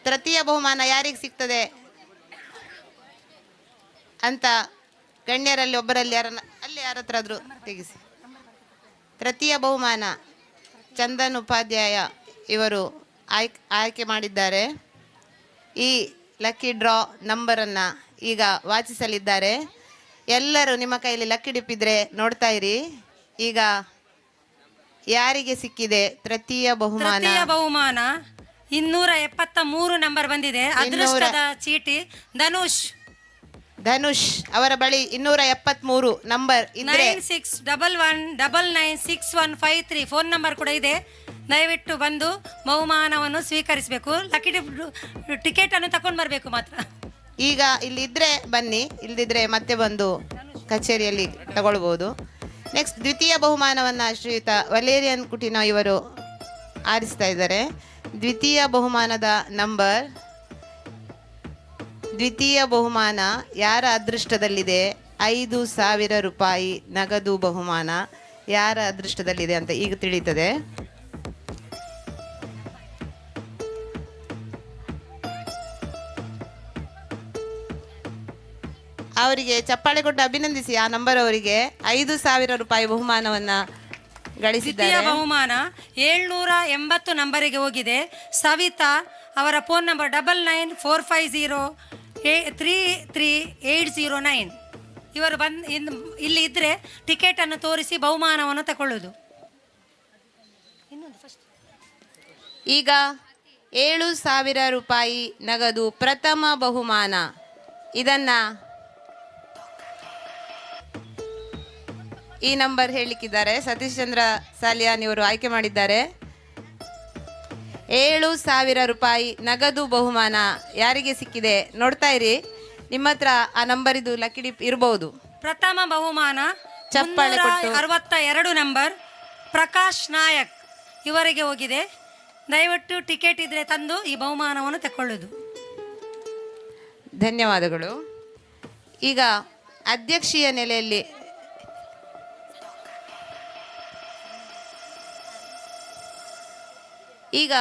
ತೃತೀಯ ಬಹುಮಾನ ಯಾರಿಗೆ ಸಿಗ್ತದೆ ಅಂತ ಗಣ್ಯರಲ್ಲಿ ಒಬ್ಬರಲ್ಲಿ ಅಲ್ಲಿ ಯಾರತ್ರಾದ್ರೂ ತೆಗಿಸಿ. ತೃತೀಯ ಬಹುಮಾನ ಚಂದನ್ ಉಪಾಧ್ಯಾಯ ಇವರು ಆಯ್ಕೆ ಮಾಡಿದ್ದಾರೆ. ಈ ಲಕ್ಕಿ ಡ್ರಾ ನಂಬರನ್ನು ಈಗ ವಾಚಿಸಲಿದ್ದಾರೆ. ಎಲ್ಲರೂ ನಿಮ್ಮ ಕೈಯಲ್ಲಿ ಲಕ್ಕಿ ಡಿಪ್ ಇದ್ರೆ ನೋಡ್ತಾ ಇರಿ. ಈಗ ಯಾರಿಗೆ ಸಿಕ್ಕಿದೆ ತೃತೀಯ ಬಹುಮಾನ? 273 ನಂಬರ್ ಬಂದಿದೆ. ಅದೃಷ್ಟದ ಚೀಟಿ ಧನುಷ್ ಅವರ ಬಳಿ 273 ನಂಬರ್ ಇದ್ರೆ 9611996153 ಫೋನ್ ನಂಬರ್ ಕೂಡ ಇದೆ. ದಯವಿಟ್ಟು ಬಂದು ಬಹುಮಾನವನ್ನು ಸ್ವೀಕರಿಸಬೇಕು. ಲಕ್ಕಿ ಟಿಕೆಟ್ ಅನ್ನು ತಕೊಂಡು ಬರಬೇಕು ಮಾತ್ರ. ಈಗ ಇಲ್ಲಿದ್ರೆ ಬನ್ನಿ, ಇಲ್ದಿದ್ರೆ ಮತ್ತೆ ಬಂದು ಕಚೇರಿಯಲ್ಲಿ ತಗೊಳ್ಬೋದು. ನೆಕ್ಸ್ಟ್ ದ್ವಿತೀಯ ಬಹುಮಾನವನ್ನು ಶ್ರೀಯುತ ವಲೇರಿಯನ್ ಕುಟಿನೋ ಇವರು ಆರಿಸ್ತಾ ಇದ್ದಾರೆ. ದ್ವಿತೀಯ ಬಹುಮಾನದ ನಂಬರ್, ದ್ವಿತೀಯ ಬಹುಮಾನ ಯಾರ ಅದೃಷ್ಟದಲ್ಲಿದೆ? 5,000 ರೂಪಾಯಿ ನಗದು ಬಹುಮಾನ ಯಾರ ಅದೃಷ್ಟದಲ್ಲಿದೆ ಅಂತ ಈಗ ತಿಳಿಯುತ್ತದೆ. ಅವರಿಗೆ ಚಪ್ಪಾಳೆ ಕೊಟ್ಟು ಅಭಿನಂದಿಸಿ. ಆ ನಂಬರ್ ಅವರಿಗೆ 5,000 ರೂಪಾಯಿ ಬಹುಮಾನವನ್ನ ಗಳಿಸಿದ್ದಾರೆ. ದ್ವಿತೀಯ ಬಹುಮಾನ 780 ನಂಬರಿಗೆ ಹೋಗಿದೆ. ಸವಿತಾ ಅವರ ಫೋನ್ ನಂಬರ್ 9945033809. ಇವರು ಇಲ್ಲಿ ಇದ್ರೆ ಟಿಕೆಟ್ ಅನ್ನು ತೋರಿಸಿ ಬಹುಮಾನವನ್ನು ತಗೊಳ್ಳುವುದು. ಈಗ 7,000 ರೂಪಾಯಿ ನಗದು ಪ್ರಥಮ ಬಹುಮಾನ. ಇದನ್ನ ಈ ನಂಬರ್ ಹೇಳಲಿಕ್ಕಿದ್ದಾರೆ. ಸತೀಶ್ ಚಂದ್ರ ಸಾಲಿಯಾನ್ ಇವರು ಆಯ್ಕೆ ಮಾಡಿದ್ದಾರೆ. 7,000 ರೂಪಾಯಿ ನಗದು ಬಹುಮಾನ ಯಾರಿಗೆ ಸಿಕ್ಕಿದೆ ನೋಡ್ತಾ ಇರಿ. ನಿಮ್ಮ ಹತ್ರ ಆ ನಂಬರ್ ಇದು ಲಕ್ಕಿ ಡಿಪ್ ಇರಬಹುದು. ಪ್ರಥಮ ಬಹುಮಾನ ಚಪ್ಪಾಳೆ ಕೊಟ್ಟು 62 ನಂಬರ್ ಪ್ರಕಾಶ್ ನಾಯಕ್ ಇವರಿಗೆ ಹೋಗಿದೆ. ದಯವಿಟ್ಟು ಟಿಕೆಟ್ ಇದ್ರೆ ತಂದು ಈ ಬಹುಮಾನವನ್ನು ತಗೊಳ್ಳುವುದು. ಧನ್ಯವಾದಗಳು. ಈಗ ಅಧ್ಯಕ್ಷೀಯ ನೆಲೆಯಲ್ಲಿ ಈಗ